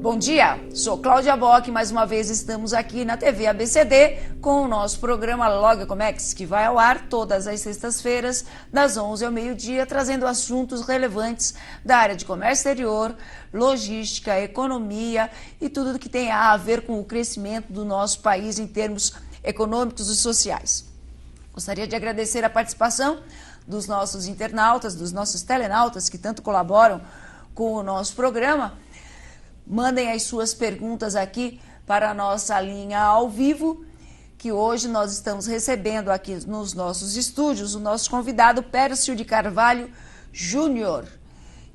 Bom dia, sou Cláudia Bock e mais uma vez estamos aqui na TV ABCD com o nosso programa Logicomex, que vai ao ar todas as sextas-feiras, das 11 ao meio-dia, trazendo assuntos relevantes da área de comércio exterior, logística, economia e tudo que tem a ver com o crescimento do nosso país em termos econômicos e sociais. Gostaria de agradecer a participação dos nossos internautas, dos nossos telenautas que tanto colaboram com o nosso programa. Mandem as suas perguntas aqui para a nossa linha ao vivo, que hoje nós estamos recebendo aqui nos nossos estúdios o nosso convidado Pércio de Carvalho Júnior,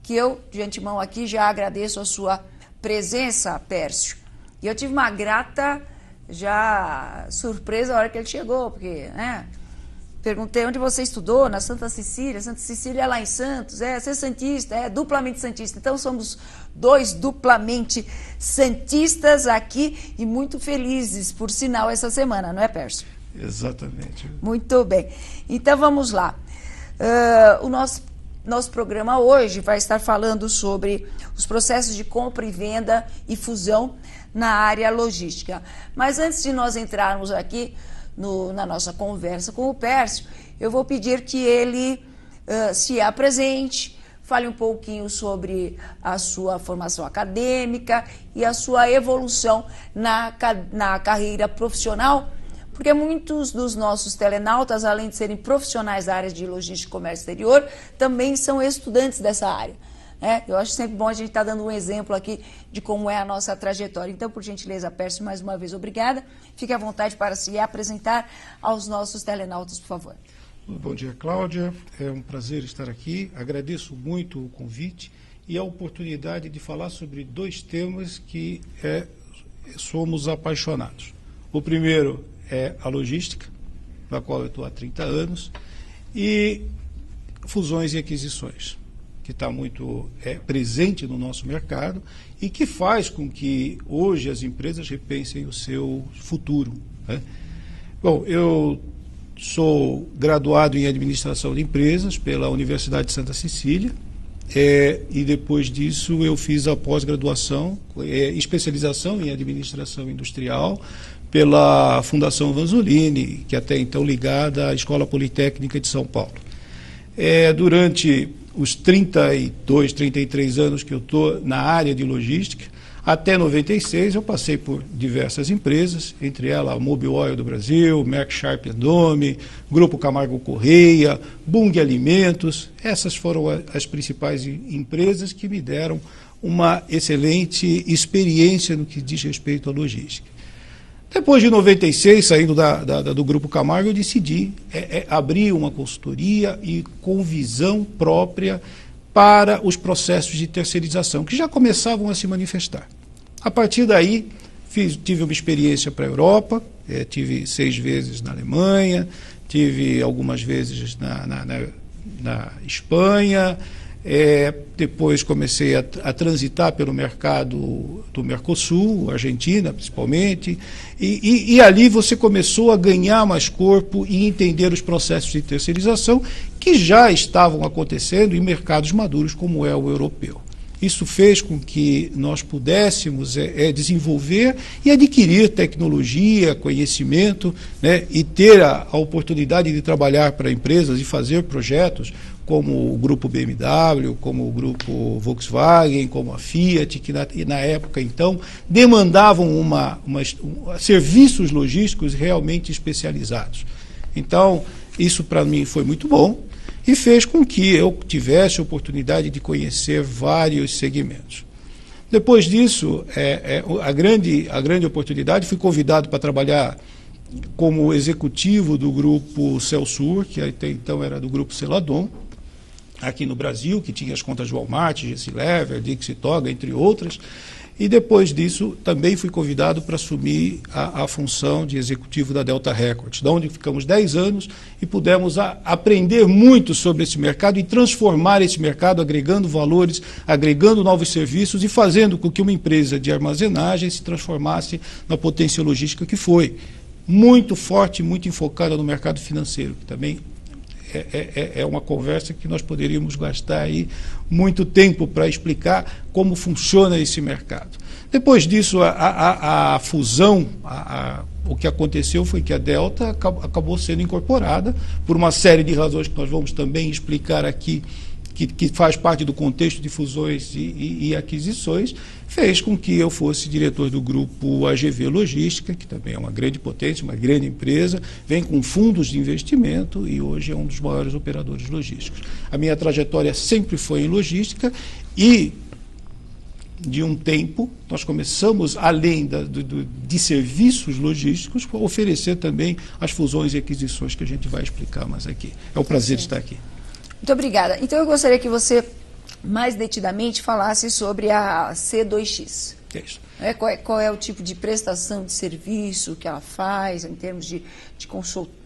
que eu, de antemão aqui, já agradeço a sua presença, Pércio. E eu tive uma grata já surpresa na hora que ele chegou, porque, né, perguntei onde você estudou, na Santa Cecília é lá em Santos, você é santista, é duplamente santista. Então somos dois duplamente santistas aqui e muito felizes, por sinal, essa semana, não é, Pércio? Exatamente. Muito bem. Então vamos lá. O nosso programa hoje vai estar falando sobre os processos de compra e venda e fusão na área logística. Mas antes de nós entrarmos aqui na nossa conversa com o Pércio, eu vou pedir que ele se apresente, fale um pouquinho sobre a sua formação acadêmica e a sua evolução na carreira profissional, porque muitos dos nossos telenautas, além de serem profissionais da área de logística e comércio exterior, também são estudantes dessa área. Eu acho sempre bom a gente estar dando um exemplo aqui de como é a nossa trajetória. Então, por gentileza, Pércio, mais uma vez, obrigada. Fique à vontade para se apresentar aos nossos telenautas, por favor. Bom dia, Cláudia. É um prazer estar aqui. Agradeço muito o convite e a oportunidade de falar sobre dois temas que somos apaixonados. O primeiro é a logística, na qual eu estou há 30 anos, e fusões e aquisições, que está muito presente no nosso mercado e que faz com que hoje as empresas repensem o seu futuro, né? Bom, eu sou graduado em Administração de Empresas pela Universidade de Santa Cecília e depois disso eu fiz a pós-graduação, especialização em Administração Industrial pela Fundação Vanzolini, que até então ligada à Escola Politécnica de São Paulo. Durante os 32, 33 anos que eu estou na área de logística, até 96 eu passei por diversas empresas, entre elas a Mobil Oil do Brasil, Merck Sharp Dome, Grupo Camargo Correia, Bunge Alimentos. Essas foram as principais empresas que me deram uma excelente experiência no que diz respeito à logística. Depois de 96, saindo do Grupo Camargo, eu decidi abrir uma consultoria e com visão própria para os processos de terceirização, que já começavam a se manifestar. A partir daí, tive uma experiência para a Europa, tive 6 vezes na Alemanha, tive algumas vezes na Espanha. Depois comecei a transitar pelo mercado do Mercosul, Argentina principalmente, e ali você começou a ganhar mais corpo e entender os processos de terceirização que já estavam acontecendo em mercados maduros como é o europeu. Isso fez com que nós pudéssemos desenvolver e adquirir tecnologia, conhecimento, né, e ter a oportunidade de trabalhar para empresas e fazer projetos como o grupo BMW, como o grupo Volkswagen, como a Fiat, que na época, então, demandavam serviços logísticos realmente especializados. Então, isso para mim foi muito bom e fez com que eu tivesse a oportunidade de conhecer vários segmentos. Depois disso, a grande oportunidade, fui convidado para trabalhar como executivo do grupo Celsur, que até então era do grupo Celadon, aqui no Brasil, que tinha as contas de Walmart, Gessilever, Dixie Toga, entre outras. E depois disso, também fui convidado para assumir a função de executivo da Delta Records, da onde ficamos 10 anos e pudemos aprender muito sobre esse mercado e transformar esse mercado, agregando valores, agregando novos serviços e fazendo com que uma empresa de armazenagem se transformasse na potência logística que foi. Muito forte, muito enfocada no mercado financeiro, que também é uma conversa que nós poderíamos gastar aí muito tempo para explicar como funciona esse mercado. Depois disso, a fusão, o que aconteceu foi que a Delta acabou sendo incorporada por uma série de razões que nós vamos também explicar aqui, que faz parte do contexto de fusões e aquisições, fez com que eu fosse diretor do grupo AGV Logística, que também é uma grande potência, uma grande empresa, vem com fundos de investimento e hoje é um dos maiores operadores logísticos. A minha trajetória sempre foi em logística e, de um tempo, nós começamos, além de serviços logísticos, a oferecer também as fusões e aquisições que a gente vai explicar mais aqui. É um prazer estar aqui. Muito obrigada. Então, eu gostaria que você, mais detidamente, falasse sobre a C2X. É isso. Qual é o tipo de prestação de serviço que ela faz, em termos de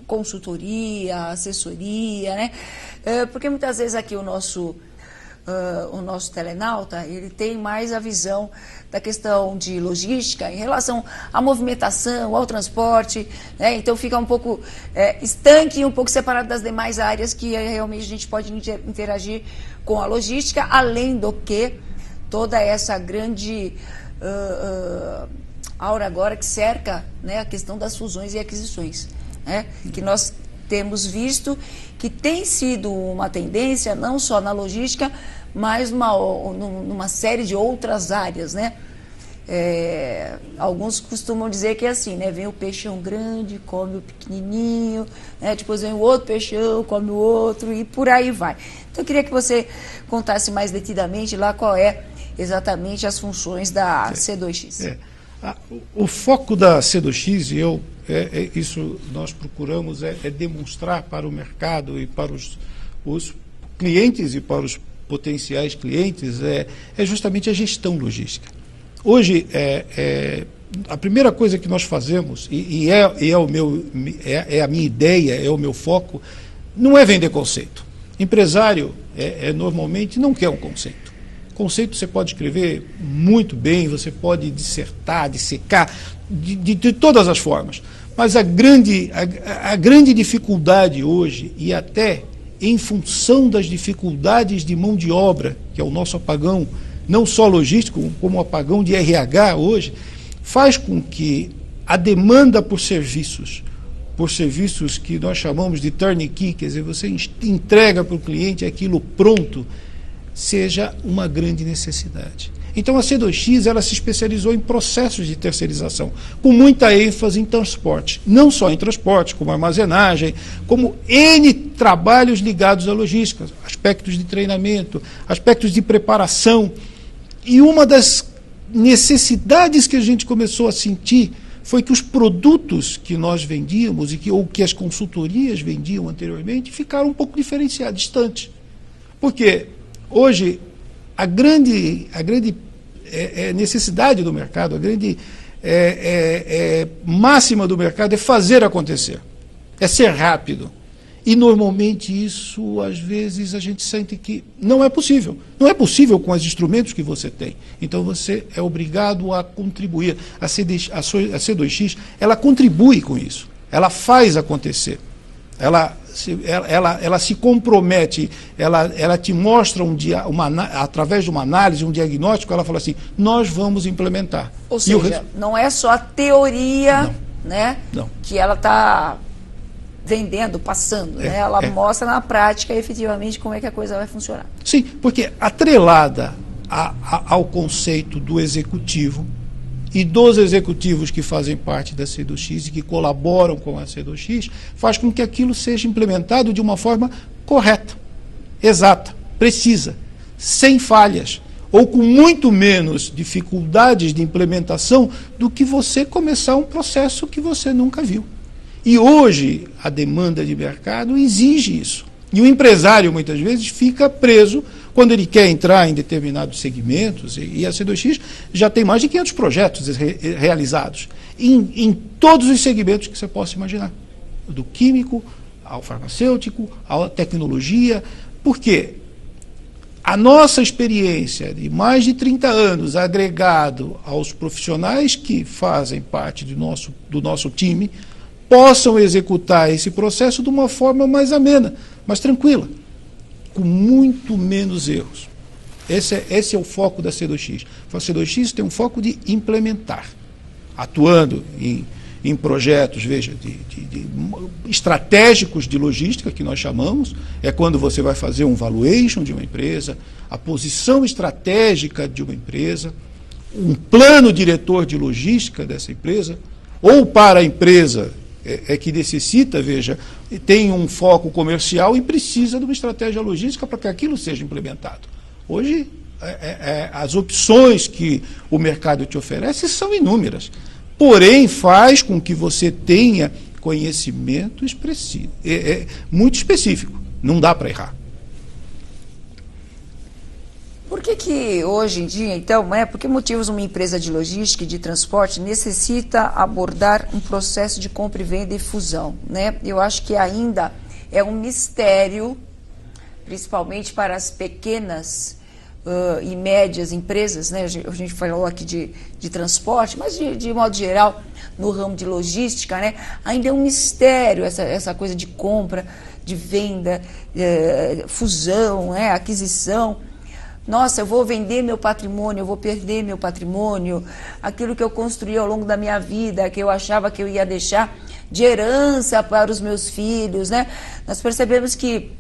consultoria, assessoria, né? Porque muitas vezes aqui o nosso telenauta, ele tem mais a visão da questão de logística em relação à movimentação, ao transporte, né? Então fica um pouco estanque, um pouco separado das demais áreas que realmente a gente pode interagir com a logística, além do que toda essa grande aura agora que cerca, né, a questão das fusões e aquisições, né? Que nós temos visto que tem sido uma tendência, não só na logística, mas numa série de outras áreas, né? Alguns costumam dizer que é assim, né? Vem o peixão grande, come o pequenininho, né? Depois vem o outro peixão, come o outro e por aí vai. Então eu queria que você contasse mais detidamente lá qual é exatamente as funções da C2X. O foco da C2X, isso nós procuramos demonstrar para o mercado e para os clientes e para os potenciais clientes, é justamente a gestão logística. Hoje, a primeira coisa que nós fazemos, é a minha ideia, é o meu foco, não é vender conceito. Empresário normalmente não quer um conceito. Conceito você pode escrever muito bem, você pode dissertar, dissecar, de todas as formas. Mas a grande dificuldade hoje, e até em função das dificuldades de mão de obra, que é o nosso apagão, não só logístico, como o apagão de RH hoje, faz com que a demanda por serviços que nós chamamos de turnkey, quer dizer, você entrega para o cliente aquilo pronto, seja uma grande necessidade. Então a C2X ela se especializou em processos de terceirização, com muita ênfase em transporte, não só em transporte, como armazenagem, como N trabalhos ligados à logística, aspectos de treinamento, aspectos de preparação. E uma das necessidades que a gente começou a sentir foi que os produtos que nós vendíamos ou que as consultorias vendiam anteriormente ficaram um pouco diferenciados, distantes. Porque hoje a grande necessidade do mercado, a grande máxima do mercado é fazer acontecer, é ser rápido. E normalmente isso, às vezes, a gente sente que não é possível. Não é possível com os instrumentos que você tem. Então você é obrigado a contribuir. A C2X, ela contribui com isso. Ela faz acontecer. Ela se compromete, ela te mostra através de uma análise, um diagnóstico, ela fala assim, nós vamos implementar. Ou seja, não é só a teoria, né, que ela está vendendo, passando, né? Ela mostra na prática efetivamente como é que a coisa vai funcionar. Sim, porque atrelada ao conceito do executivo e dos executivos que fazem parte da C2X e que colaboram com a C2X, faz com que aquilo seja implementado de uma forma correta, exata, precisa, sem falhas, ou com muito menos dificuldades de implementação do que você começar um processo que você nunca viu. E hoje a demanda de mercado exige isso. E o empresário, muitas vezes, fica preso quando ele quer entrar em determinados segmentos, e a C2X já tem mais de 500 projetos realizados, em todos os segmentos que você possa imaginar, do químico ao farmacêutico, à tecnologia, porque a nossa experiência de mais de 30 anos agregado aos profissionais que fazem parte do nosso time, possam executar esse processo de uma forma mais amena, mais tranquila, com muito menos erros. Esse é o foco da C2X. A C2X tem um foco de implementar, atuando em projetos, veja, estratégicos de logística, que nós chamamos, é quando você vai fazer um valuation de uma empresa, a posição estratégica de uma empresa, um plano diretor de logística dessa empresa, ou para a empresa que necessita, veja, tem um foco comercial e precisa de uma estratégia logística para que aquilo seja implementado. Hoje, as opções que o mercado te oferece são inúmeras, porém faz com que você tenha conhecimento expressivo, muito específico, não dá para errar. Por que hoje em dia, então, por que motivos uma empresa de logística e de transporte necessita abordar um processo de compra e venda e fusão, né? Eu acho que ainda é um mistério, principalmente para as pequenas e médias empresas, né? A gente falou aqui de transporte, mas de modo geral, no ramo de logística, né? Ainda é um mistério essa coisa de compra, de venda, fusão, né? Aquisição. Nossa, eu vou vender meu patrimônio, eu vou perder meu patrimônio, aquilo que eu construí ao longo da minha vida, que eu achava que eu ia deixar de herança para os meus filhos, né? Nós percebemos que,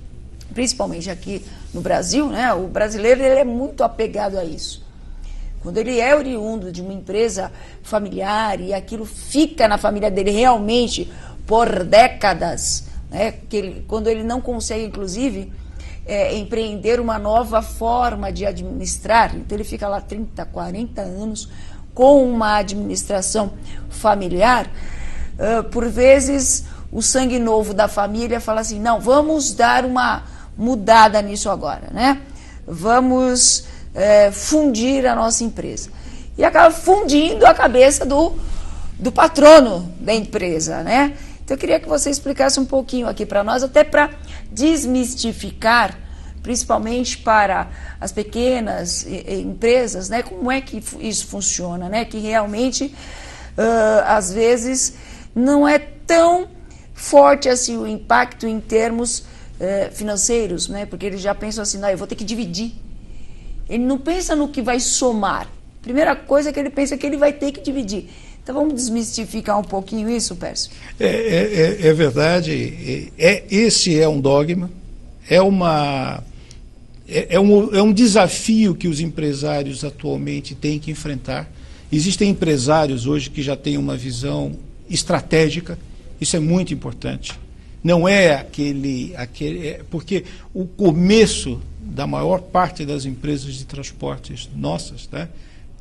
principalmente aqui no Brasil, né, o brasileiro ele é muito apegado a isso. Quando ele é oriundo de uma empresa familiar e aquilo fica na família dele realmente por décadas, né, quando ele não consegue, inclusive, empreender uma nova forma de administrar, então ele fica lá 30, 40 anos com uma administração familiar, por vezes o sangue novo da família fala assim, não, vamos dar uma mudada nisso agora, né? Vamos fundir a nossa empresa. E acaba fundindo a cabeça do patrono da empresa, né? Então eu queria que você explicasse um pouquinho aqui para nós, até para desmistificar, principalmente para as pequenas empresas, né, como é que isso funciona, né, que realmente, às vezes, não é tão forte assim o impacto em termos financeiros, né, porque eles já pensam assim, não, eu vou ter que dividir. Ele não pensa no que vai somar. Primeira coisa que ele pensa é que ele vai ter que dividir. Então vamos desmistificar um pouquinho isso, Pércio? É verdade, esse é um dogma, é um desafio que os empresários atualmente têm que enfrentar. Existem empresários hoje que já têm uma visão estratégica, isso é muito importante. Não é porque o começo da maior parte das empresas de transportes nossas, né,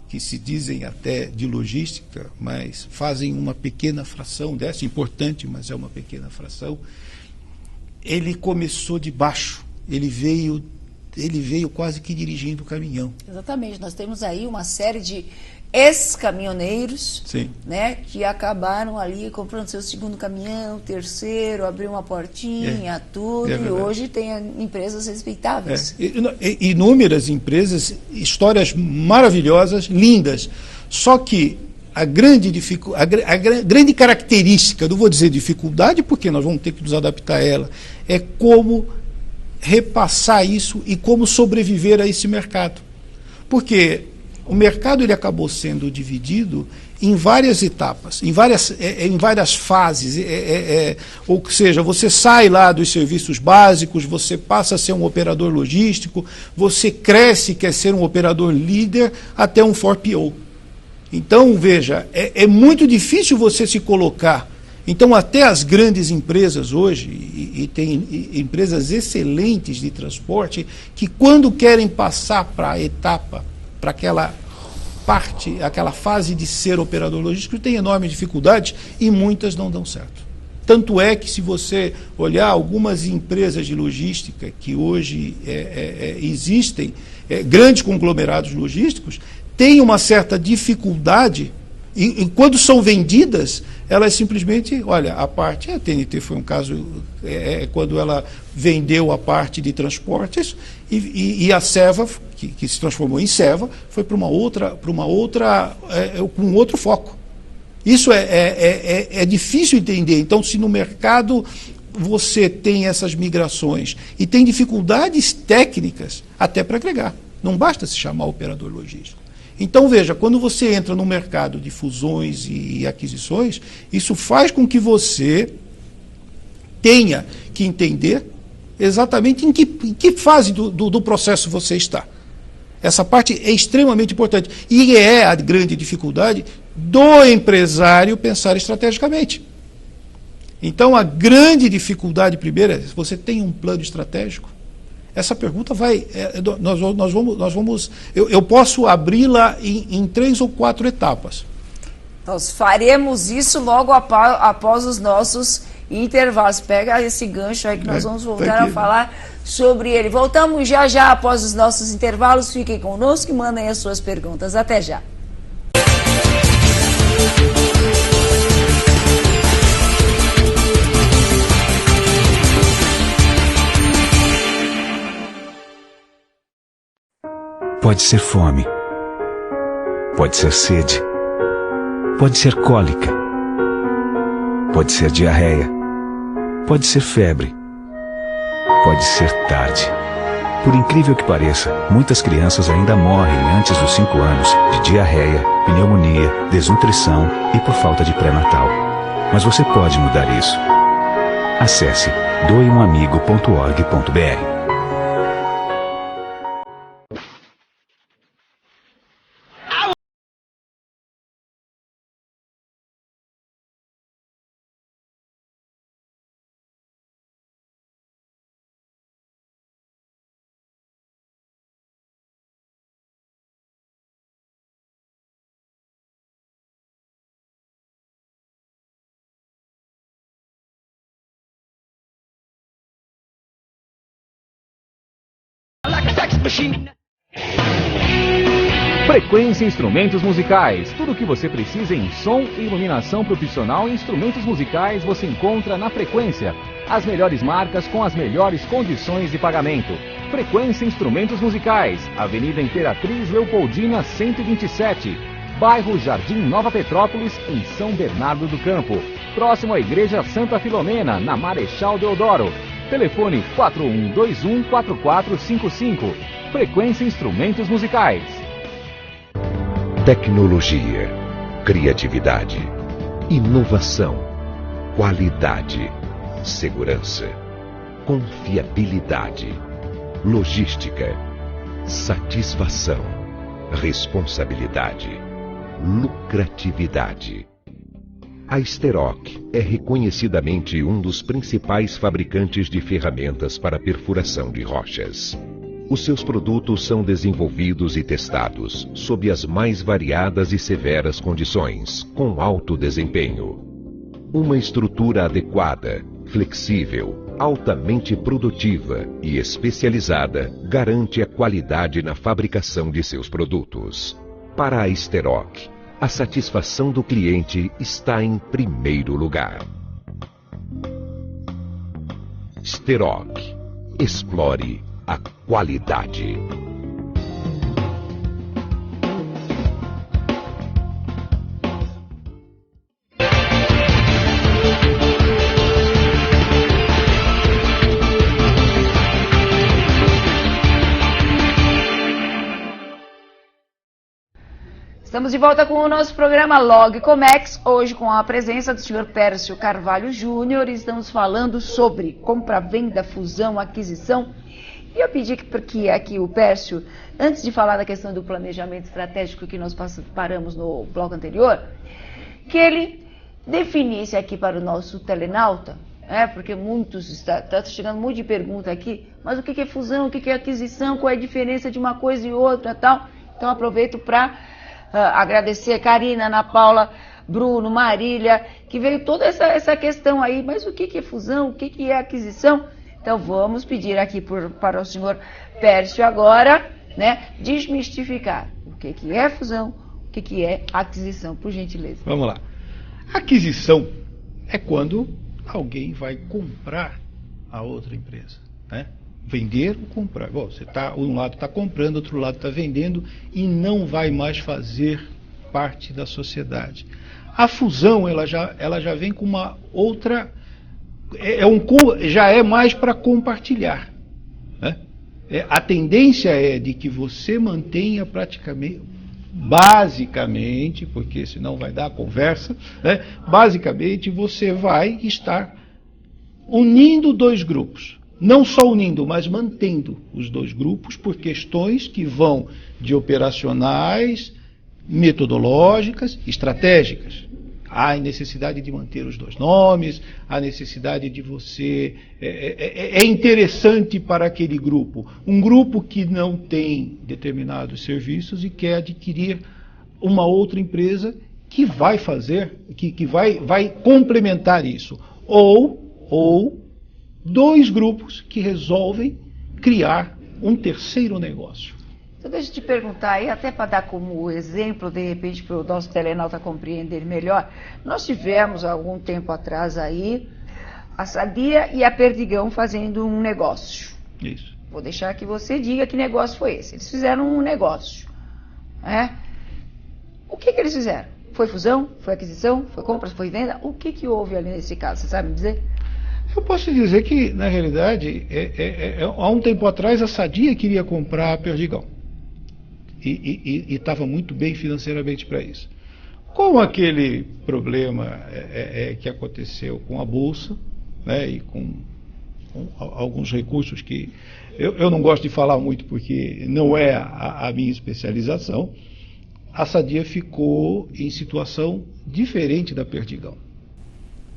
que se dizem até de logística, mas fazem uma pequena fração dessa, importante, mas é uma pequena fração, ele começou de baixo, ele veio quase que dirigindo o caminhão. Exatamente, nós temos aí uma série de ex-caminhoneiros, né, que acabaram ali comprando seu segundo caminhão, terceiro, abriu uma portinha, tudo, e hoje tem empresas respeitáveis. Inúmeras empresas, histórias maravilhosas, lindas, só que a grande característica, não vou dizer dificuldade, porque nós vamos ter que nos adaptar a ela, é como repassar isso e como sobreviver a esse mercado. Porque o mercado ele acabou sendo dividido em várias etapas, em várias fases, ou seja, você sai lá dos serviços básicos, você passa a ser um operador logístico, você cresce, quer ser um operador líder, até um 4PO. Então, veja, é muito difícil você se colocar. Então, até as grandes empresas hoje, e tem empresas excelentes de transporte, que quando querem passar para a etapa, para aquela parte, aquela fase de ser operador logístico, tem enormes dificuldades e muitas não dão certo. Tanto é que, se você olhar algumas empresas de logística que hoje existem, grandes conglomerados logísticos, têm uma certa dificuldade e quando são vendidas, elas simplesmente, olha, a parte, a TNT foi um caso, quando ela vendeu a parte de transportes e a Seva, que se transformou em Seva, foi para uma outra com outro foco. Isso é difícil entender. Então, se no mercado você tem essas migrações e tem dificuldades técnicas até para agregar, não basta se chamar operador logístico. Então, veja, quando você entra no mercado de fusões e aquisições, isso faz com que você tenha que entender exatamente em que fase do processo você está. Essa parte é extremamente importante. E é a grande dificuldade do empresário pensar estrategicamente. Então, a grande dificuldade primeira é, se você tem um plano estratégico, essa pergunta vai... Eu posso abri-la em 3 ou 4 etapas. Nós faremos isso logo após os nossos intervalos. Pega esse gancho aí que nós vamos voltar a falar sobre ele. Voltamos já após os nossos intervalos. Fiquem conosco e mandem as suas perguntas. Até já. Pode ser fome, pode ser sede, pode ser cólica, pode ser diarreia, pode ser febre, pode ser tarde. Por incrível que pareça, muitas crianças ainda morrem antes dos 5 anos de diarreia, pneumonia, desnutrição e por falta de pré-natal. Mas você pode mudar isso. Acesse doeumamigo.org.br. Frequência Instrumentos Musicais. Tudo o que você precisa em som e iluminação profissional e instrumentos musicais você encontra na Frequência. As melhores marcas com as melhores condições de pagamento. Frequência Instrumentos Musicais. Avenida Imperatriz Leopoldina 127. Bairro Jardim Nova Petrópolis, em São Bernardo do Campo. Próximo à Igreja Santa Filomena, na Marechal Deodoro. Telefone 4121-4455. Frequência Instrumentos Musicais. Tecnologia, criatividade, inovação, qualidade, segurança, confiabilidade, logística, satisfação, responsabilidade, lucratividade. A Steroc é reconhecidamente um dos principais fabricantes de ferramentas para perfuração de rochas. Os seus produtos são desenvolvidos e testados sob as mais variadas e severas condições, com alto desempenho. Uma estrutura adequada, flexível, altamente produtiva e especializada garante a qualidade na fabricação de seus produtos. Para a Steroc, a satisfação do cliente está em primeiro lugar. Steroc. Explore a qualidade. Estamos de volta com o nosso programa Log Comex, hoje com a presença do senhor Pércio Carvalho Júnior. Estamos falando sobre compra, venda, fusão, aquisição. E eu pedi que aqui o Pércio, antes de falar da questão do planejamento estratégico que nós paramos no bloco anterior, que ele definisse aqui para o nosso telenauta, porque está chegando um monte de pergunta aqui, mas o que é fusão, o que é aquisição, qual é a diferença de uma coisa e outra e tal. Então aproveito para agradecer a Karina, Ana Paula, Bruno, Marília, que veio toda essa questão aí, mas o que é fusão, o que é aquisição? Então vamos pedir aqui para o senhor Pércio agora, desmistificar o que é fusão, o que é aquisição, por gentileza. Vamos lá. Aquisição é quando alguém vai comprar a outra empresa, Vender ou comprar. Bom, você um lado está comprando, outro lado está vendendo e não vai mais fazer parte da sociedade. A fusão ela já vem com uma outra, já é mais para compartilhar, né? A tendência é de que você mantenha praticamente, basicamente, porque senão vai dar conversa, né? Basicamente você vai estar unindo dois grupos. Não só unindo, mas mantendo os dois grupos por questões que vão de operacionais, metodológicas, estratégicas. Há a necessidade de manter os dois nomes, a necessidade de você... É interessante para aquele grupo. Um grupo que não tem determinados serviços e quer adquirir uma outra empresa que vai fazer, que vai complementar isso. Ou dois grupos que resolvem criar um terceiro negócio. Então deixa eu te perguntar aí, até para dar como exemplo, de repente, para o nosso telenauta compreender melhor, nós tivemos algum tempo atrás aí a Sadia e a Perdigão fazendo um negócio. Isso. Vou deixar que você diga que negócio foi esse. Eles fizeram um negócio, né? O que eles fizeram? Foi fusão? Foi aquisição? Foi compra? Foi venda? O que houve ali nesse caso? Você sabe me dizer? Eu posso dizer que, na realidade, há um tempo atrás a Sadia queria comprar a Perdigão. E estava muito bem financeiramente para isso. Com aquele problema que aconteceu com a Bolsa, né, e com alguns recursos que eu não gosto de falar muito porque não é a minha especialização, a Sadia ficou em situação diferente da Perdigão.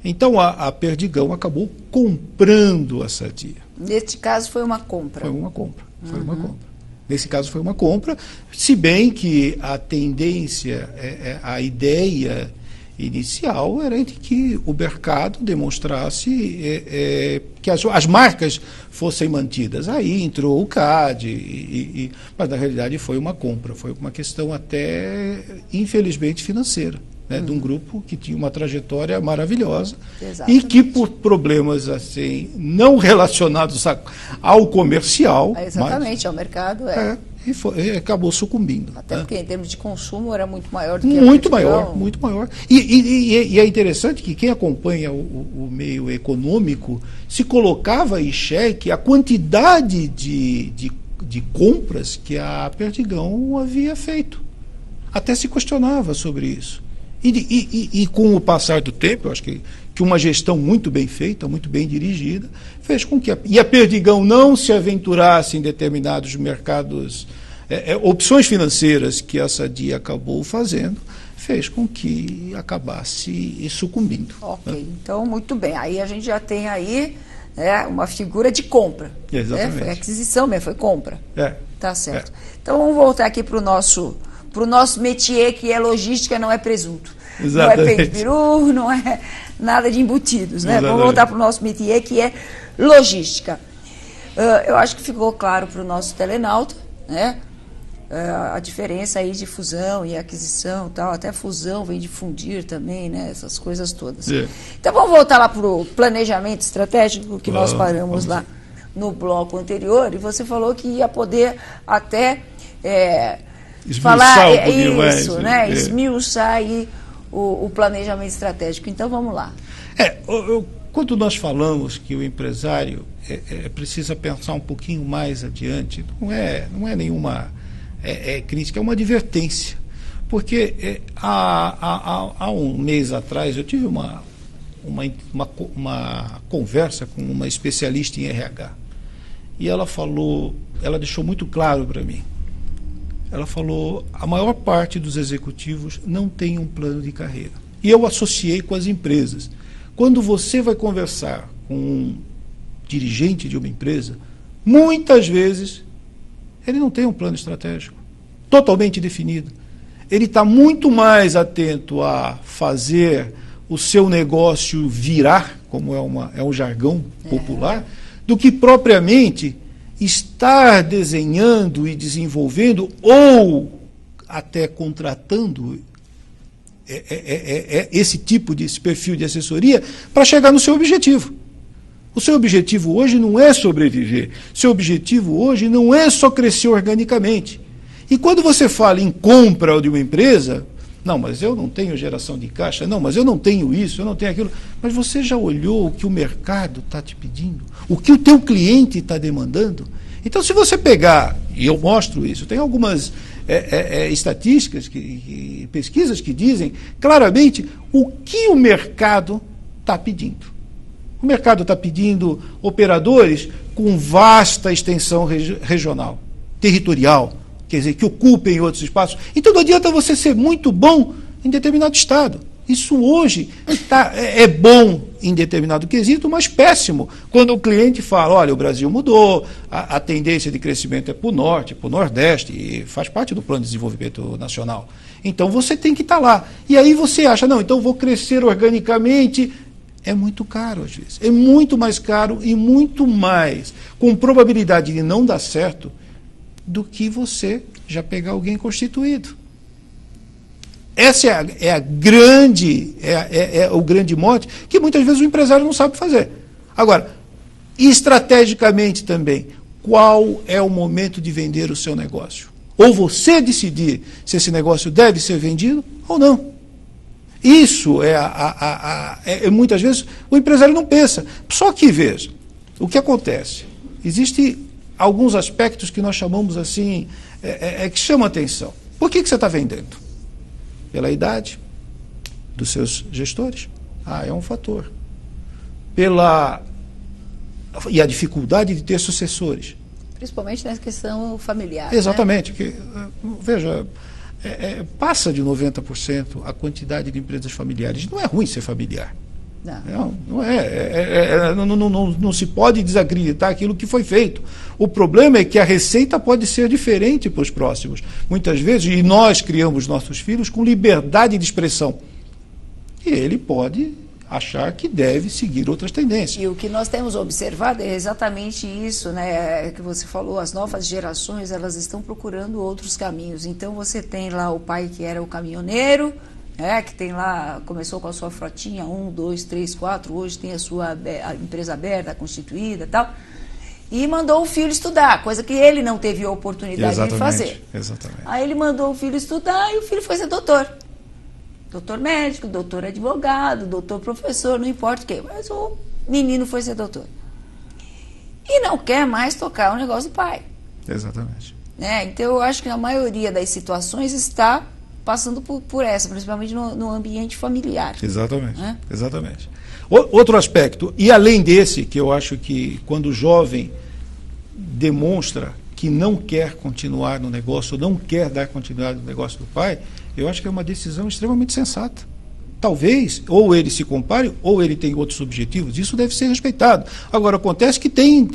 Então a Perdigão acabou comprando a Sadia. Neste caso foi uma compra. Foi uma compra. Nesse caso foi uma compra, se bem que a tendência, a ideia inicial era de que o mercado demonstrasse que as marcas fossem mantidas. Aí entrou o CAD, mas na realidade foi uma compra, foi uma questão até, infelizmente, financeira. Né, de um grupo que tinha uma trajetória maravilhosa. Exatamente. E que por problemas assim não relacionados ao comercial, exatamente, ao mercado, acabou sucumbindo. Até né? Porque em termos de consumo era muito maior do que muito maior. E é interessante que quem acompanha o meio econômico se colocava em xeque a quantidade de compras que a Perdigão havia feito. Até se questionava sobre isso. E com o passar do tempo, eu acho que uma gestão muito bem feita, muito bem dirigida, fez com que a Perdigão não se aventurasse em determinados mercados, opções financeiras que a Sadia acabou fazendo, fez com que acabasse sucumbindo. Ok, né? Então muito bem. Aí a gente já tem aí uma figura de compra. Exatamente. Foi aquisição mesmo, foi compra. Tá certo. Então vamos voltar aqui para o nosso métier, que é logística, não é presunto. Exatamente. Não é peito de peru, não é nada de embutidos, né? Exatamente. Vamos voltar para o nosso métier, que é logística. Eu acho que ficou claro para o nosso telenauta, né? A diferença aí de fusão e aquisição e tal, até fusão vem de fundir também, né? Essas coisas todas. Então vamos voltar lá para o planejamento estratégico, que nós paramos lá no bloco anterior, e você falou que ia poder até falar isso, né? Esmiuçar aí o planejamento estratégico. Então vamos lá. Quando nós falamos que o empresário precisa pensar um pouquinho mais adiante, não é nenhuma crítica, é uma advertência. Porque há um mês atrás eu tive uma conversa com uma especialista em RH. E ela deixou muito claro para mim. Ela falou, a maior parte dos executivos não tem um plano de carreira. E eu associei com as empresas. Quando você vai conversar com um dirigente de uma empresa, muitas vezes ele não tem um plano estratégico totalmente definido. Ele está muito mais atento a fazer o seu negócio virar, como é um jargão popular, do que propriamente estar desenhando e desenvolvendo ou até contratando esse perfil de assessoria para chegar no seu objetivo. O seu objetivo hoje não é sobreviver. O seu objetivo hoje não é só crescer organicamente. E quando você fala em compra de uma empresa, Não, mas eu não tenho geração de caixa. Não, mas eu não tenho isso, eu não tenho aquilo. Mas você já olhou o que o mercado está te pedindo? O que o teu cliente está demandando? Então, se você pegar, e eu mostro isso, tem algumas estatísticas, pesquisas que dizem claramente o que o mercado está pedindo. O mercado está pedindo operadores com vasta extensão regional, territorial, quer dizer, que ocupem outros espaços. Então não adianta você ser muito bom em determinado estado. Isso hoje é bom em determinado quesito, mas péssimo quando o cliente fala, olha, o Brasil mudou, a tendência de crescimento é para o norte, para o nordeste, e faz parte do plano de desenvolvimento nacional. Então você tem que estar lá. E aí você acha, não, então vou crescer organicamente. É muito caro às vezes. É muito mais caro e muito mais com probabilidade de não dar certo do que você já pegar alguém constituído. Essa é o grande mote que muitas vezes o empresário não sabe fazer. Agora, estrategicamente também, qual é o momento de vender o seu negócio? Ou você decidir se esse negócio deve ser vendido ou não. Isso muitas vezes o empresário não pensa. Só que, veja, o que acontece? Existem alguns aspectos que nós chamamos assim, que chamam atenção. Por que você está vendendo? Pela idade dos seus gestores? É um fator. E a dificuldade de ter sucessores. Principalmente na questão familiar. Exatamente. Né? Veja, passa de 90% a quantidade de empresas familiares. Não é ruim ser familiar. Não se pode desacreditar aquilo que foi feito. O problema é que a receita pode ser diferente para os próximos. Muitas vezes, e nós criamos nossos filhos com liberdade de expressão. E ele pode achar que deve seguir outras tendências. E o que nós temos observado é exatamente isso, né? Que você falou, as novas gerações, elas estão procurando outros caminhos. Então você tem lá o pai que era o caminhoneiro, que tem lá, começou com a sua frotinha, 1, 2, 3, 4, hoje tem a sua empresa aberta, constituída e tal, e mandou o filho estudar, coisa que ele não teve a oportunidade de fazer. Exatamente. Aí ele mandou o filho estudar e o filho foi ser doutor. Doutor médico, doutor advogado, doutor professor, não importa o quê, mas o menino foi ser doutor. E não quer mais tocar o negócio do pai. Exatamente. Então eu acho que a maioria das situações está passando por essa, principalmente no ambiente familiar. Exatamente, exatamente. Outro aspecto, e além desse, que eu acho que quando o jovem demonstra que não quer continuar no negócio, não quer dar continuidade no negócio do pai, eu acho que é uma decisão extremamente sensata. Talvez, ou ele se compare, ou ele tem outros objetivos, isso deve ser respeitado. Agora, acontece que tem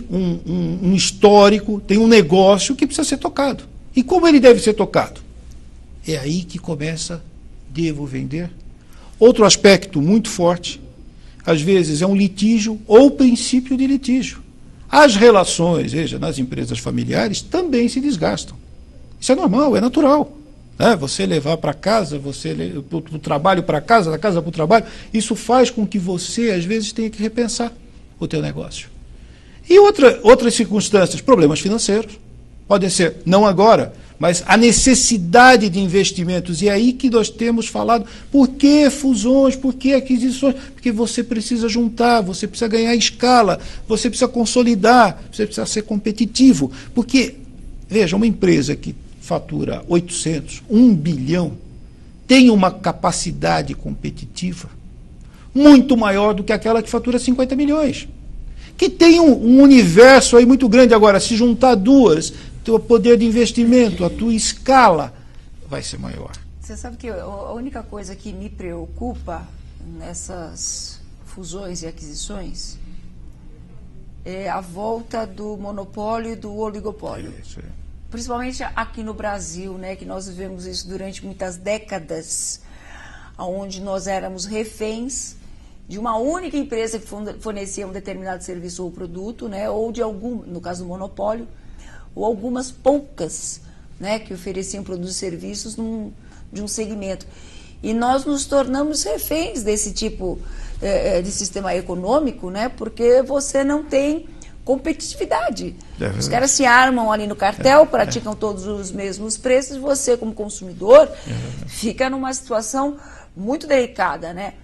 um histórico, tem um negócio que precisa ser tocado. E como ele deve ser tocado? É aí que começa, devo vender. Outro aspecto muito forte, às vezes é um litígio ou princípio de litígio. As relações, veja, nas empresas familiares também se desgastam. Isso é normal, é natural. Você levar para casa, o trabalho para casa, da casa para o trabalho, isso faz com que você, às vezes, tenha que repensar o teu negócio. E outras circunstâncias, problemas financeiros. Podem ser, não agora, mas a necessidade de investimentos. E é aí que nós temos falado, por que fusões, por que aquisições? Porque você precisa juntar, você precisa ganhar escala, você precisa consolidar, você precisa ser competitivo. Porque, veja, uma empresa que fatura 800, 1 bilhão, tem uma capacidade competitiva muito maior do que aquela que fatura 50 milhões. Que tem um universo aí muito grande. Agora, se juntar duas, teu poder de investimento, a tua escala vai ser maior. Você sabe que a única coisa que me preocupa nessas fusões e aquisições é a volta do monopólio e do oligopólio. Isso. Principalmente aqui no Brasil, que nós vivemos isso durante muitas décadas, onde nós éramos reféns de uma única empresa que fornecia um determinado serviço ou produto, ou de algum, no caso do monopólio, ou algumas poucas, que ofereciam produtos e serviços de um segmento. E nós nos tornamos reféns desse tipo de sistema econômico, porque você não tem competitividade. Os caras se armam ali no cartel, praticam todos os mesmos preços, e você, como consumidor, fica numa situação muito delicada, né?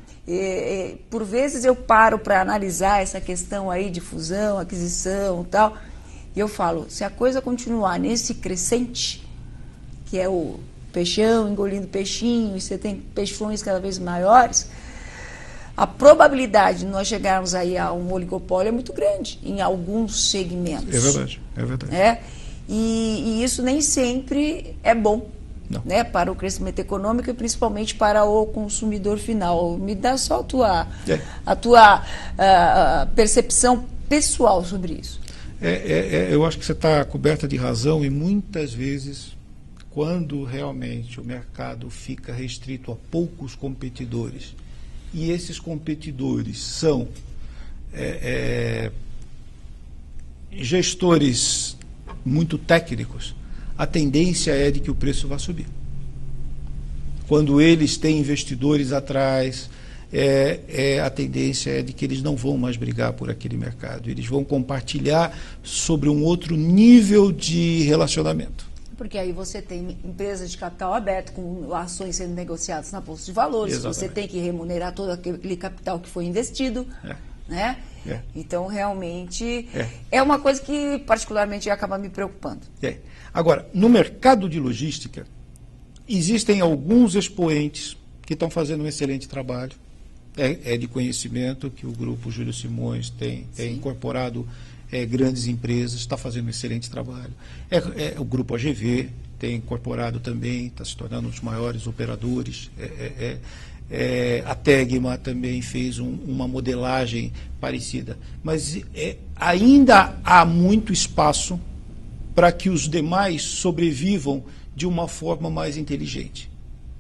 Por vezes eu paro para analisar essa questão aí de fusão, aquisição e tal, e eu falo, se a coisa continuar nesse crescente, que é o peixão engolindo peixinho, e você tem peixões cada vez maiores, a probabilidade de nós chegarmos aí a um oligopólio é muito grande em alguns segmentos. É verdade, é verdade. E isso nem sempre é bom, né, para o crescimento econômico e principalmente para o consumidor final. Me dá só a tua percepção pessoal sobre isso. Eu acho que você está coberta de razão, e muitas vezes, quando realmente o mercado fica restrito a poucos competidores, e esses competidores são gestores muito técnicos, a tendência é de que o preço vá subir. Quando eles têm investidores atrás, a tendência é de que eles não vão mais brigar por aquele mercado, eles vão compartilhar sobre um outro nível de relacionamento. Porque aí você tem empresas de capital aberto, com ações sendo negociadas na Bolsa de Valores. Exatamente. Você tem que remunerar todo aquele capital que foi investido, né? Então, realmente, é uma coisa que particularmente acaba me preocupando. Agora, no mercado de logística, existem alguns expoentes que estão fazendo um excelente trabalho. É de conhecimento que o Grupo Júlio Simões tem incorporado grandes empresas, está fazendo um excelente trabalho. O Grupo AGV tem incorporado também, está se tornando um dos maiores operadores. A Tegma também fez uma modelagem parecida. Mas ainda há muito espaço para que os demais sobrevivam de uma forma mais inteligente,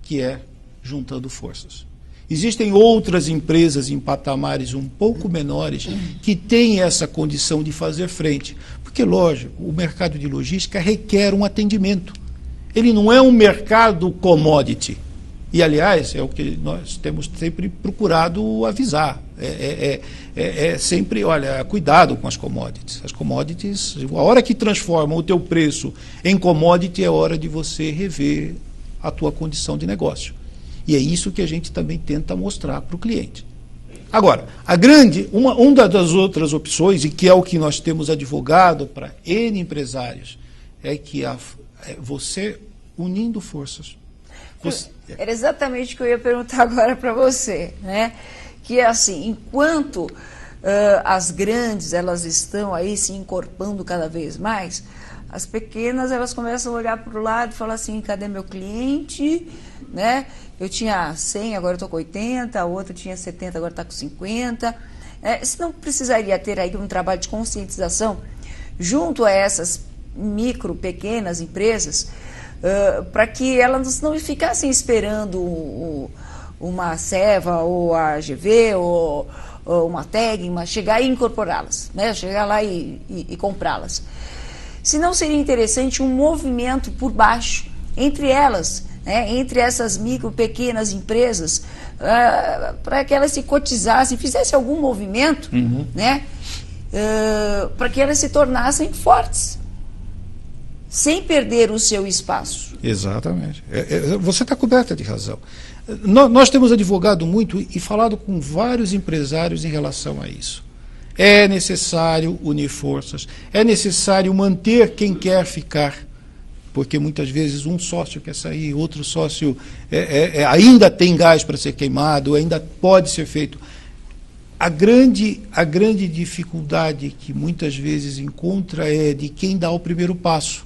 que é juntando forças. Existem outras empresas em patamares um pouco menores que têm essa condição de fazer frente. Porque, lógico, o mercado de logística requer um atendimento. Ele não é um mercado commodity. E, aliás, é o que nós temos sempre procurado avisar. Sempre, olha, cuidado com as commodities. As commodities, a hora que transformam o teu preço em commodity, é hora de você rever a tua condição de negócio. E é isso que a gente também tenta mostrar para o cliente. Agora, uma das outras opções, e que é o que nós temos advogado para N empresários, é que você unindo forças. Era exatamente o que eu ia perguntar agora para você, né? Que é assim, enquanto as grandes elas estão aí se encorpando cada vez mais, as pequenas elas começam a olhar para o lado e falar assim, cadê meu cliente, né? Eu tinha 100, agora estou com 80, a outra tinha 70, agora está com 50. Você não precisaria ter aí um trabalho de conscientização junto a essas pequenas empresas, para que elas não ficassem esperando uma Seva ou a AGV ou uma Tegma chegar e incorporá-las, né? Chegar lá e comprá-las. Se não seria interessante um movimento por baixo entre elas, entre essas pequenas empresas, para que elas se cotizassem, fizessem algum movimento, né? Para que elas se tornassem fortes, sem perder o seu espaço. Exatamente. Você está coberta de razão. Nós temos advogado muito e falado com vários empresários em relação a isso. É necessário unir forças, é necessário manter quem quer ficar, porque muitas vezes um sócio quer sair, outro sócio ainda tem gás para ser queimado, ainda pode ser feito. A grande dificuldade que muitas vezes encontra é de quem dá o primeiro passo,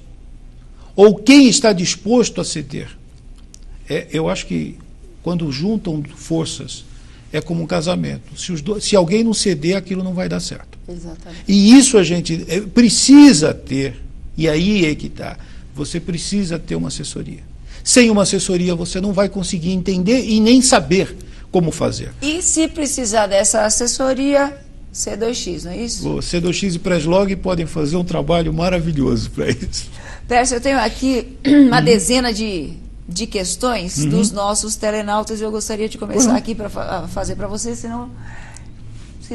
ou quem está disposto a ceder. Eu acho que quando juntam forças, é como um casamento. Se alguém não ceder, aquilo não vai dar certo. Exatamente. E isso a gente precisa ter, e aí é que está. Você precisa ter uma assessoria. Sem uma assessoria, você não vai conseguir entender e nem saber como fazer. E se precisar dessa assessoria, C2X, não é isso? O C2X e Preslog podem fazer um trabalho maravilhoso para isso. Pércio, eu tenho aqui uma dezena de questões dos nossos telenautas e eu gostaria de começar aqui para fazer para você, senão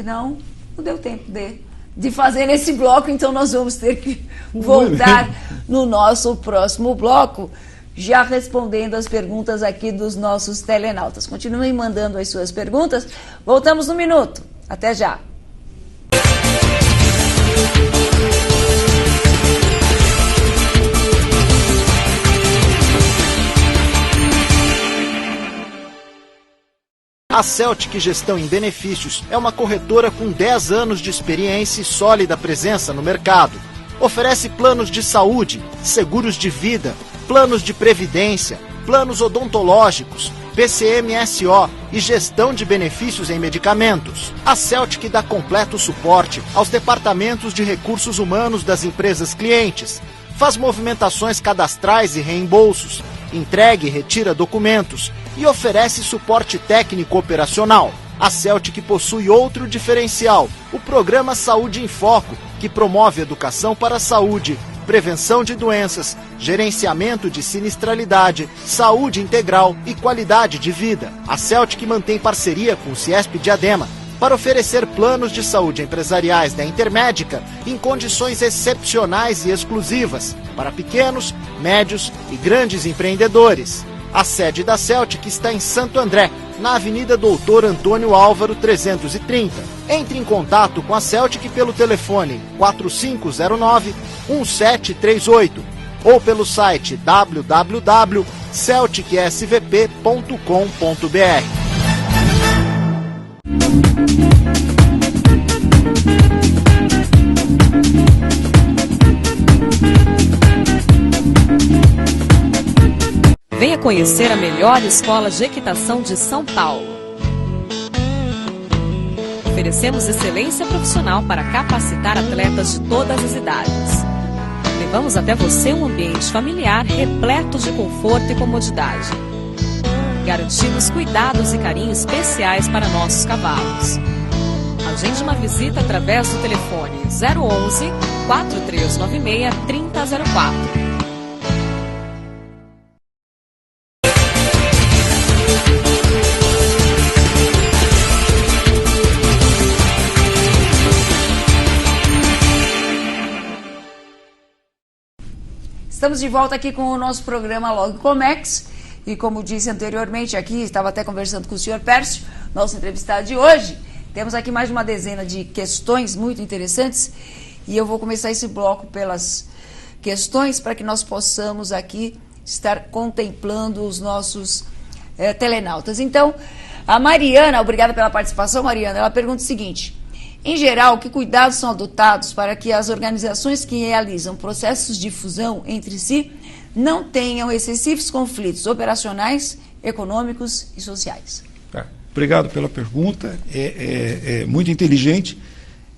não deu tempo de fazer nesse bloco, então nós vamos ter que voltar no nosso próximo bloco, já respondendo as perguntas aqui dos nossos telenautas. Continuem mandando as suas perguntas. Voltamos no minuto. Até já. A Celtic Gestão em Benefícios é uma corretora com 10 anos de experiência e sólida presença no mercado. Oferece planos de saúde, seguros de vida, planos de previdência, planos odontológicos, PCMSO e gestão de benefícios em medicamentos. A Celtic dá completo suporte aos departamentos de recursos humanos das empresas clientes. Faz movimentações cadastrais e reembolsos, entrega e retira documentos e oferece suporte técnico operacional. A Celtic possui outro diferencial, o programa Saúde em Foco, que promove educação para a saúde, prevenção de doenças, gerenciamento de sinistralidade, saúde integral e qualidade de vida. A Celtic mantém parceria com o Ciesp Diadema para oferecer planos de saúde empresariais da Intermédica em condições excepcionais e exclusivas para pequenos, médios e grandes empreendedores. A sede da Celtic está em Santo André, na Avenida Doutor Antônio Álvaro 330. Entre em contato com a Celtic pelo telefone 4509-1738 ou pelo site www.celticsvp.com.br. Venha conhecer a melhor escola de equitação de São Paulo. Oferecemos excelência profissional para capacitar atletas de todas as idades. Levamos até você um ambiente familiar repleto de conforto e comodidade. Garantimos cuidados e carinho especiais para nossos cavalos. Agende uma visita através do telefone 011 4396 3004. Estamos de volta aqui com o nosso programa Log Comex e, como disse anteriormente aqui, estava até conversando com o senhor Pércio, nosso entrevistado de hoje. Temos aqui mais de uma dezena de questões muito interessantes e eu vou começar esse bloco pelas questões para que nós possamos aqui estar contemplando os nossos telenautas. Então, a Mariana, obrigada pela participação, Mariana, ela pergunta o seguinte: em geral, que cuidados são adotados para que as organizações que realizam processos de fusão entre si não tenham excessivos conflitos operacionais, econômicos e sociais? Obrigado pela pergunta, é muito inteligente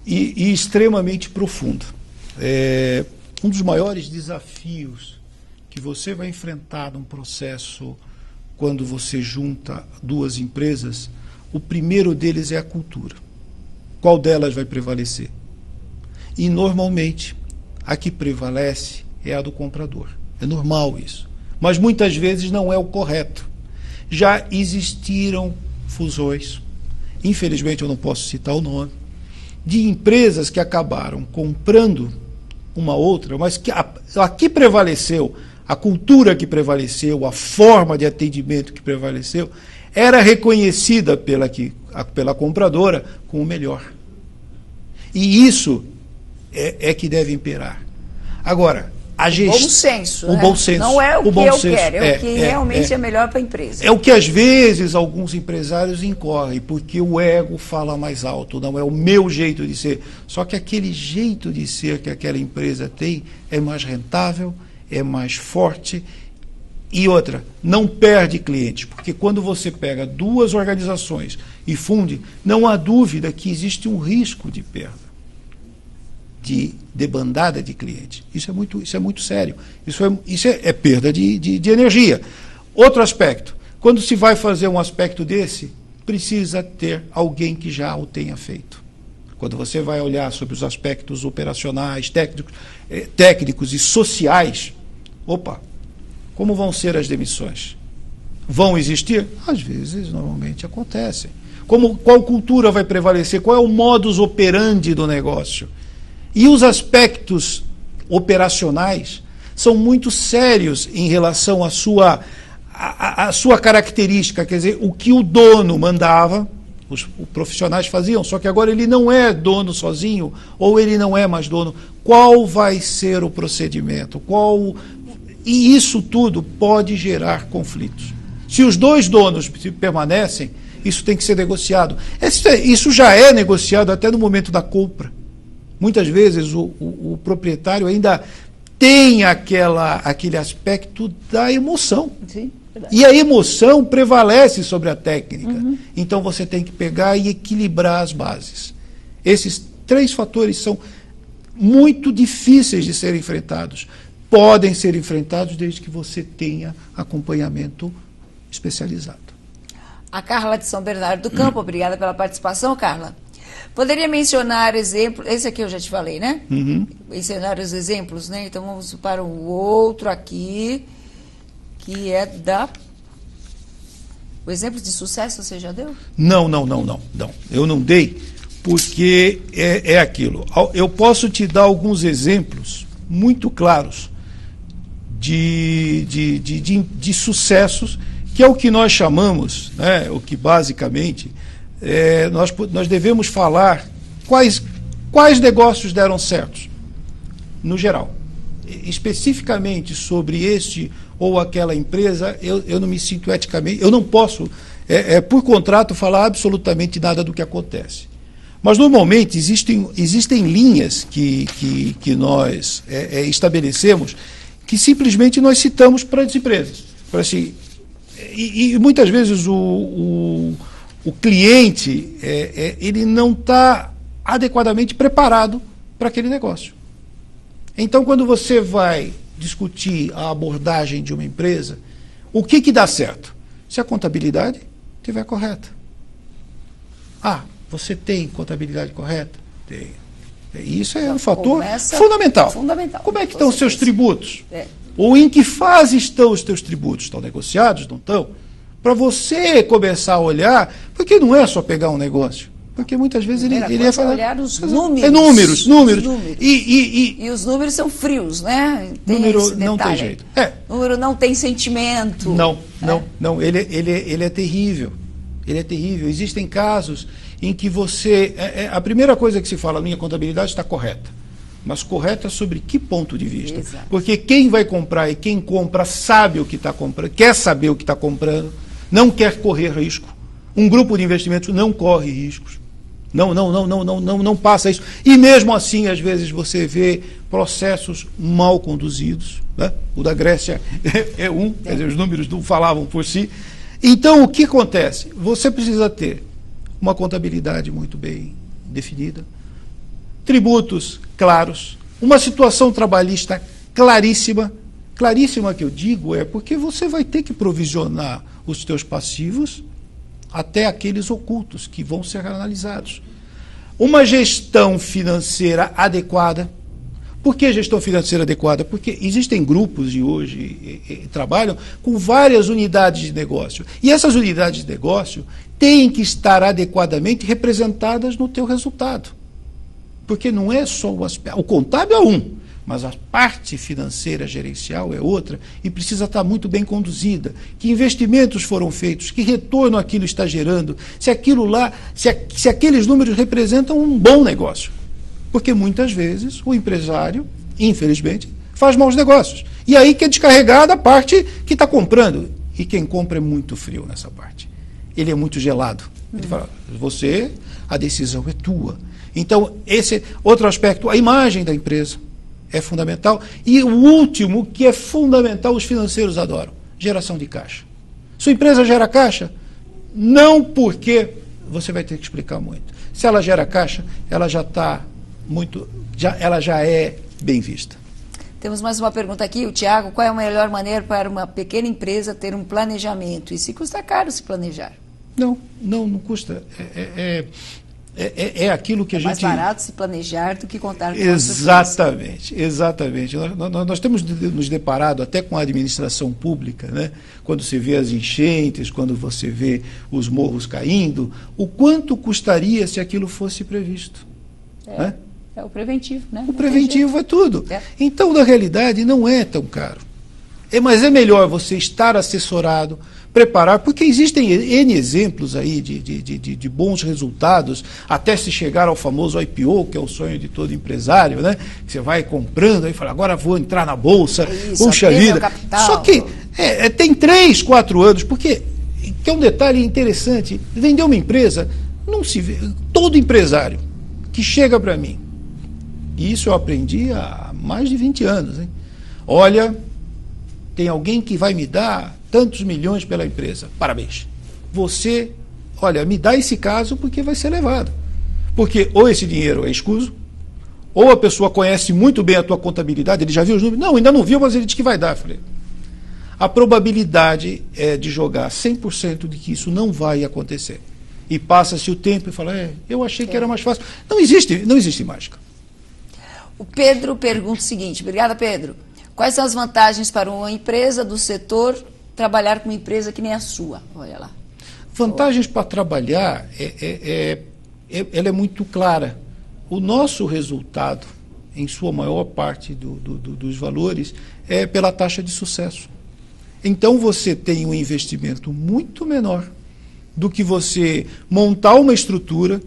e extremamente profunda. Um dos maiores desafios que você vai enfrentar num processo quando você junta duas empresas, o primeiro deles é a cultura. Qual delas vai prevalecer? E, normalmente, a que prevalece é a do comprador. É normal isso. Mas, muitas vezes, não é o correto. Já existiram fusões, infelizmente eu não posso citar o nome, de empresas que acabaram comprando uma outra, mas que a que prevaleceu, a cultura que prevaleceu, a forma de atendimento que prevaleceu, era reconhecida pela compradora como o melhor. E isso é que deve imperar. Agora, a gestão... Bom senso, o bom senso. Não é o que eu quero, é o que realmente é melhor para a empresa. É o que às vezes alguns empresários incorrem, porque o ego fala mais alto, não é o meu jeito de ser. Só que aquele jeito de ser que aquela empresa tem é mais rentável, é mais forte. E outra, não perde clientes, porque quando você pega duas organizações e funde, não há dúvida que existe um risco de perda, de debandada de clientes. Isso é muito sério. Isso é perda de energia. Outro aspecto, quando se vai fazer um aspecto desse, precisa ter alguém que já o tenha feito. Quando você vai olhar sobre os aspectos operacionais, técnicos e sociais, como vão ser as demissões? Vão existir? Às vezes, normalmente acontecem. Qual cultura vai prevalecer? Qual é o modus operandi do negócio? E os aspectos operacionais são muito sérios em relação à sua característica, quer dizer, o que o dono mandava, os profissionais faziam, só que agora ele não é dono sozinho, ou ele não é mais dono. Qual vai ser o procedimento? E isso tudo pode gerar conflitos. Se os dois donos permanecem, isso tem que ser negociado. Isso já é negociado até no momento da compra. Muitas vezes o proprietário ainda tem aquele aspecto da emoção. Sim, verdade. E a emoção prevalece sobre a técnica. Então você tem que pegar e equilibrar as bases. Esses 3 fatores são muito difíceis de serem enfrentados. Podem ser enfrentados desde que você tenha acompanhamento especializado. A Carla de São Bernardo do Campo, obrigada pela participação, Carla. Poderia mencionar exemplos, esse aqui eu já te falei, né? Mencionar os exemplos, né? Então vamos para o outro aqui, que é o exemplo de sucesso você já deu? Não. Eu não dei, porque é aquilo. Eu posso te dar alguns exemplos muito claros de sucessos, que é o que nós chamamos, né, o que basicamente nós devemos falar quais negócios deram certos, no geral. Especificamente sobre este ou aquela empresa, eu não me sinto eticamente, eu não posso, por contrato, falar absolutamente nada do que acontece. Mas, normalmente, existem linhas que nós estabelecemos que simplesmente nós citamos para as empresas. Assim, e muitas vezes o cliente ele não está adequadamente preparado para aquele negócio. Então, quando você vai discutir a abordagem de uma empresa, o que dá certo? Se a contabilidade estiver correta. Você tem contabilidade correta? Tem. Isso é um fator fundamental. Como é que estão os seus tributos? Ou em que fase estão os teus tributos? Estão negociados? Não estão? Para você começar a olhar, porque não é só pegar um negócio. Porque muitas vezes ele é olhar os números. Números. E os números são frios, né? Número não tem jeito. Número não tem sentimento. Não. Ele é terrível. Ele é terrível. Existem casos em que a primeira coisa que se fala, a minha contabilidade está correta. Mas correta sobre que ponto de vista? Exato. Porque quem vai comprar e quem compra sabe o que está comprando, quer saber o que está comprando, não quer correr risco. Um grupo de investimentos não corre riscos. Não passa isso. E mesmo assim, às vezes, você vê processos mal conduzidos. Né? O da Grécia é um, quer dizer, os números não falavam por si. Então, o que acontece? Você precisa ter uma contabilidade muito bem definida, tributos claros, uma situação trabalhista claríssima. Claríssima que eu digo porque você vai ter que provisionar os teus passivos até aqueles ocultos que vão ser analisados. Uma gestão financeira adequada. Por que gestão financeira adequada? Porque existem grupos de hoje que trabalham com várias unidades de negócio. E essas unidades de negócio têm que estar adequadamente representadas no teu resultado. Porque não é só o aspecto. O contábil é um, mas a parte financeira gerencial é outra e precisa estar muito bem conduzida. Que investimentos foram feitos, que retorno aquilo está gerando, se aqueles números representam um bom negócio. Porque muitas vezes o empresário, infelizmente, faz maus negócios. E aí que é descarregada a parte que está comprando. E quem compra é muito frio nessa parte. Ele é muito gelado. Ele fala, a decisão é tua. Então, esse outro aspecto, a imagem da empresa é fundamental. E o último, que é fundamental, os financeiros adoram, geração de caixa. Sua empresa gera caixa? Não, porque você vai ter que explicar muito. Se ela gera caixa, ela ela já é bem vista. Temos mais uma pergunta aqui, o Tiago, qual é a melhor maneira para uma pequena empresa ter um planejamento? E se custa caro se planejar? Não custa. É aquilo que a gente... É mais barato se planejar do que contar com Exatamente. Nós temos nos deparado até com a administração pública, né? Quando se vê as enchentes, quando você vê os morros caindo, o quanto custaria se aquilo fosse previsto? Né? É o preventivo, né? O preventivo é tudo. É. Então, na realidade, não é tão caro. Mas é melhor você estar assessorado, preparar, porque existem N exemplos aí de bons resultados, até se chegar ao famoso IPO, que é o sonho de todo empresário, né? Você vai comprando, aí fala, agora vou entrar na Bolsa, puxa vida. Só que tem 3, 4 anos, porque que é um detalhe interessante, vender uma empresa, não se vê, todo empresário que chega para mim, e isso eu aprendi há mais de 20 anos, hein? Olha, tem alguém que vai me dar tantos milhões pela empresa. Parabéns. Você, olha, me dá esse caso porque vai ser levado. Porque ou esse dinheiro é escuso, ou a pessoa conhece muito bem a tua contabilidade, ele já viu os números? Não, ainda não viu, mas ele diz que vai dar. Eu falei, a probabilidade é de jogar 100% de que isso não vai acontecer. E passa-se o tempo e fala, eu achei que era mais fácil. Não existe mágica. O Pedro pergunta o seguinte, obrigada, Pedro. Quais são as vantagens para uma empresa do setor trabalhar com uma empresa que nem a sua? Olha lá. Vantagens para trabalhar, ela é muito clara. O nosso resultado, em sua maior parte dos valores, é pela taxa de sucesso. Então você tem um investimento muito menor do que você montar uma estrutura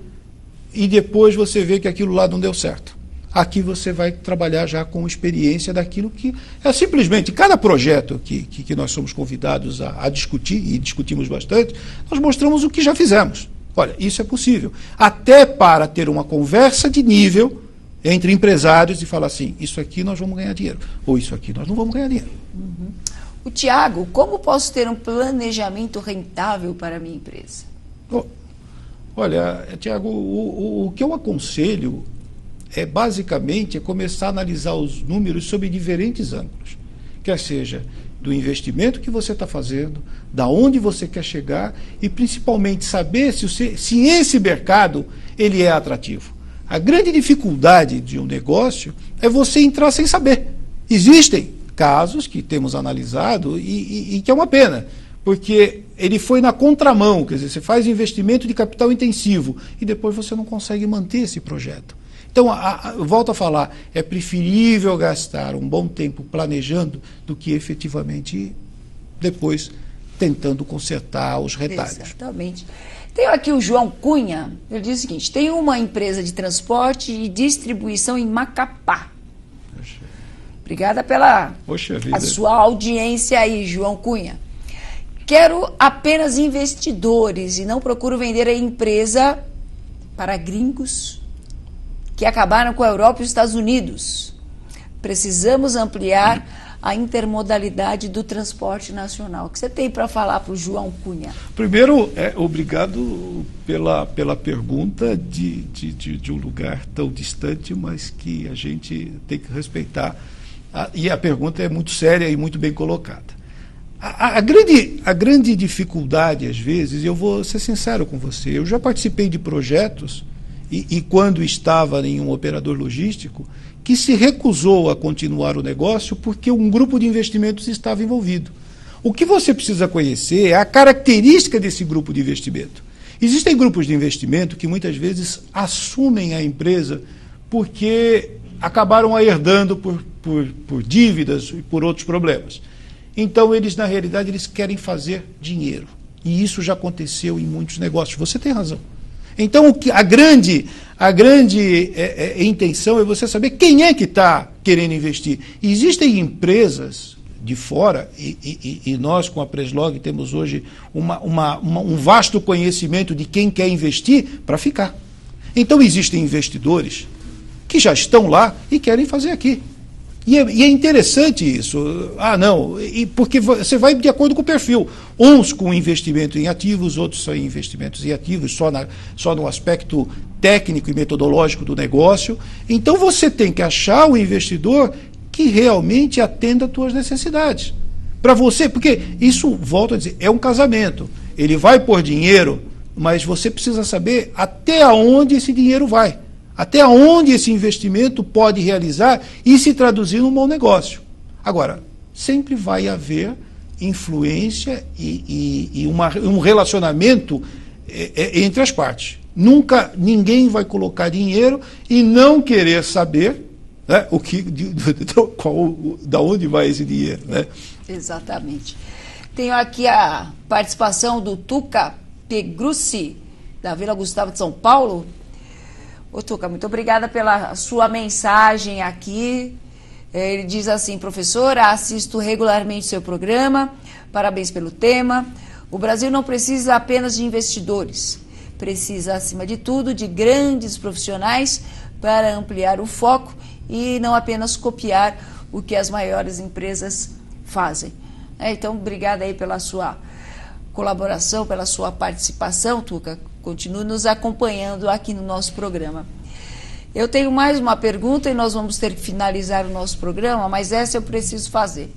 e depois você vê que aquilo lá não deu certo. Aqui você vai trabalhar já com experiência daquilo que é simplesmente, cada projeto que nós somos convidados a discutir, e discutimos bastante, nós mostramos o que já fizemos. Olha, isso é possível. Até para ter uma conversa de nível entre empresários e falar assim, isso aqui nós vamos ganhar dinheiro, ou isso aqui nós não vamos ganhar dinheiro. Uhum. O Tiago, como posso ter um planejamento rentável para a minha empresa? Olha, Tiago, o que eu aconselho basicamente começar a analisar os números sob diferentes ângulos, quer seja do investimento que você está fazendo, da onde você quer chegar e principalmente saber se esse mercado ele é atrativo. A grande dificuldade de um negócio é você entrar sem saber. Existem casos que temos analisado e que é uma pena, porque ele foi na contramão, quer dizer, você faz investimento de capital intensivo e depois você não consegue manter esse projeto. Então, eu volto a falar, é preferível gastar um bom tempo planejando do que efetivamente depois tentando consertar os retalhos. Exatamente. Tem aqui o João Cunha, ele diz o seguinte, tem uma empresa de transporte e distribuição em Macapá. Obrigada pela a sua audiência aí, João Cunha. Quero apenas investidores e não procuro vender a empresa para gringos que acabaram com a Europa e os Estados Unidos. Precisamos ampliar a intermodalidade do transporte nacional. O que você tem para falar para o João Cunha? Primeiro, obrigado pela pergunta de um lugar tão distante, mas que a gente tem que respeitar. E a pergunta é muito séria e muito bem colocada. A grande dificuldade, às vezes, eu vou ser sincero com você, eu já participei de projetos e quando estava em um operador logístico, que se recusou a continuar o negócio porque um grupo de investimentos estava envolvido. O que você precisa conhecer é a característica desse grupo de investimento. Existem grupos de investimento que muitas vezes assumem a empresa porque acabaram a herdando por dívidas e por outros problemas. Então, eles, na realidade, eles querem fazer dinheiro. E isso já aconteceu em muitos negócios. Você tem razão. Então, a grande intenção é você saber quem é que está querendo investir. Existem empresas de fora, e nós, com a Preslog, temos hoje um vasto conhecimento de quem quer investir para ficar. Então, existem investidores que já estão lá e querem fazer aqui. E é interessante isso. Porque você vai de acordo com o perfil. Uns com investimento em ativos, outros só em investimentos em ativos, só no aspecto técnico e metodológico do negócio. Então você tem que achar o investidor que realmente atenda às tuas necessidades. Para você, porque isso, volto a dizer, é um casamento. Ele vai pôr dinheiro, mas você precisa saber até onde esse dinheiro vai. Até onde esse investimento pode realizar e se traduzir num bom negócio. Agora, sempre vai haver influência e um relacionamento entre as partes. Nunca ninguém vai colocar dinheiro e não querer saber, né, da onde vai esse dinheiro, né? Exatamente. Tenho aqui a participação do Tuca Pegrussi, da Vila Gustavo de São Paulo. Ô Tuca, muito obrigada pela sua mensagem aqui. Ele diz assim: professora, assisto regularmente seu programa, parabéns pelo tema. O Brasil não precisa apenas de investidores, precisa, acima de tudo, de grandes profissionais para ampliar o foco e não apenas copiar o que as maiores empresas fazem. Então, obrigada aí pela sua colaboração, pela sua participação, Tuca. Continue nos acompanhando aqui no nosso programa. Eu tenho mais uma pergunta e nós vamos ter que finalizar o nosso programa, mas essa eu preciso fazer.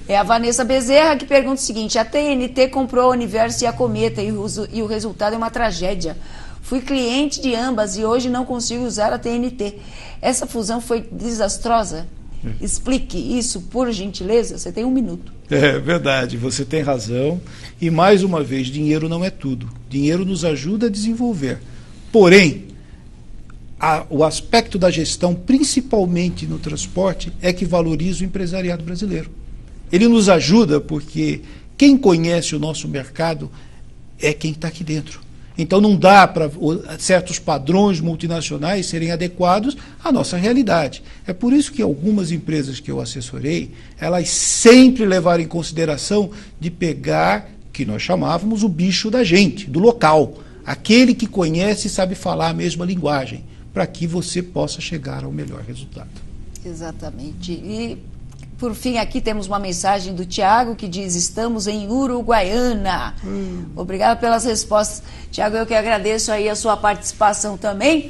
É a Vanessa Bezerra que pergunta o seguinte: a TNT comprou a Universo e a Cometa e o resultado é uma tragédia. Fui cliente de ambas e hoje não consigo usar a TNT. Essa fusão foi desastrosa? Explique isso, por gentileza. Você tem 1 minuto. É verdade, você tem razão. E mais uma vez, dinheiro não é tudo. Dinheiro nos ajuda a desenvolver. Porém, o aspecto da gestão, principalmente no transporte, é que valoriza o empresariado brasileiro. Ele nos ajuda porque quem conhece o nosso mercado é quem está aqui dentro. Então não dá para certos padrões multinacionais serem adequados à nossa realidade. É por isso que algumas empresas que eu assessorei, elas sempre levaram em consideração de pegar, que nós chamávamos, o bicho da gente, do local. Aquele que conhece e sabe falar a mesma linguagem, para que você possa chegar ao melhor resultado. Exatamente. E, por fim, aqui temos uma mensagem do Tiago que diz: estamos em Uruguaiana. Obrigada pelas respostas. Tiago, eu que agradeço aí a sua participação também.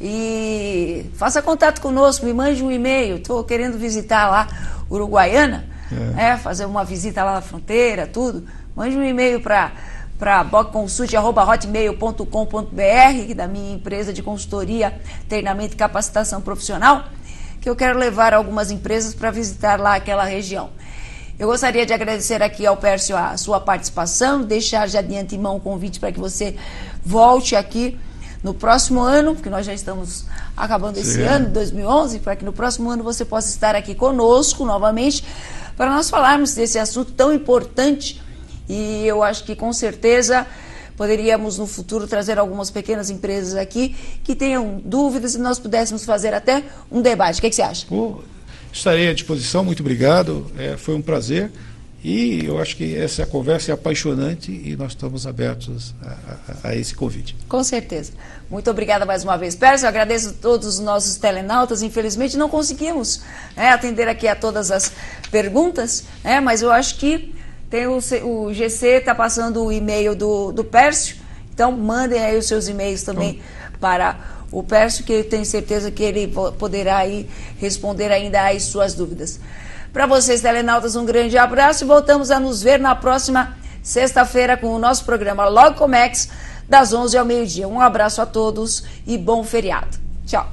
E faça contato conosco, me mande um e-mail. Estou querendo visitar lá Uruguaiana, fazer uma visita lá na fronteira, tudo. Mande um e-mail para boconsult@hotmail.com.br, da minha empresa de consultoria, treinamento e capacitação profissional, que eu quero levar algumas empresas para visitar lá aquela região. Eu gostaria de agradecer aqui ao Pércio a sua participação, deixar já de antemão o convite para que você volte aqui no próximo ano, porque nós já estamos acabando esse ano, 2011, para que no próximo ano você possa estar aqui conosco novamente, para nós falarmos desse assunto tão importante. E eu acho que com certeza poderíamos no futuro trazer algumas pequenas empresas aqui que tenham dúvidas e nós pudéssemos fazer até um debate. O que você acha? Estarei à disposição, muito obrigado, foi um prazer e eu acho que essa conversa é apaixonante e nós estamos abertos a esse convite. Com certeza. Muito obrigada mais uma vez, Pércio. Eu agradeço a todos os nossos telenautas. Infelizmente não conseguimos atender aqui a todas as perguntas, mas eu acho que tem o GC está passando o e-mail do Pércio, então mandem aí os seus e-mails também para o Pércio, que eu tenho certeza que ele poderá aí responder ainda às suas dúvidas. Para vocês, telenautas, um grande abraço e voltamos a nos ver na próxima sexta-feira com o nosso programa Logo Comex, das 11 ao meio-dia. Um abraço a todos e bom feriado. Tchau.